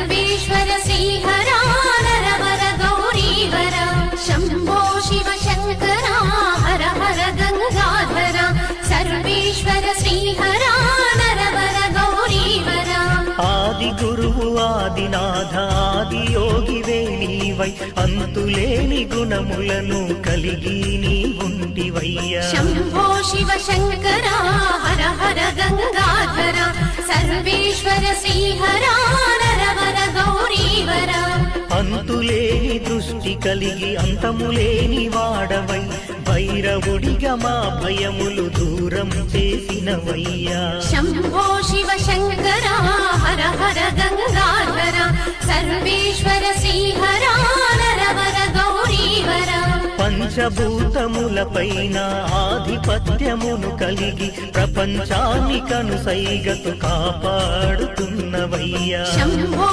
सर्वेश्वर श्रीहरा नरवर गौरीवरा शम्भो शिव शङ्करा हर हर गङ्गाधरा सर्वेश्वर श्रीहरा नरवर गौरीवरा आदि गुरुवु आदिनाथ आदि योगिवे నీవై అంతులేని గుణములను కలిగి నీ ఉంటివయ్యా शम्भो शिव शङ्करा हर हर गङ्गाधरा सर्वेश्वर श्रीहरा नरवर गौरीवरा అంతులేని దృష్టి కలిగి అంతములేని వాడవై భైరవుడిగా మా భయములు దూరం చేసినవయ్యా शम्भो शिव शङ्करा हर हर गङ्गाधरा सर्वेश्वर श्रीहरा नरवर गौरीवरा పంచభూతములపైన ఆధిపత్యమును కలిగి ప్రపంచానికను సైగతు కాపాడుతున్నవయ్యా शम्भो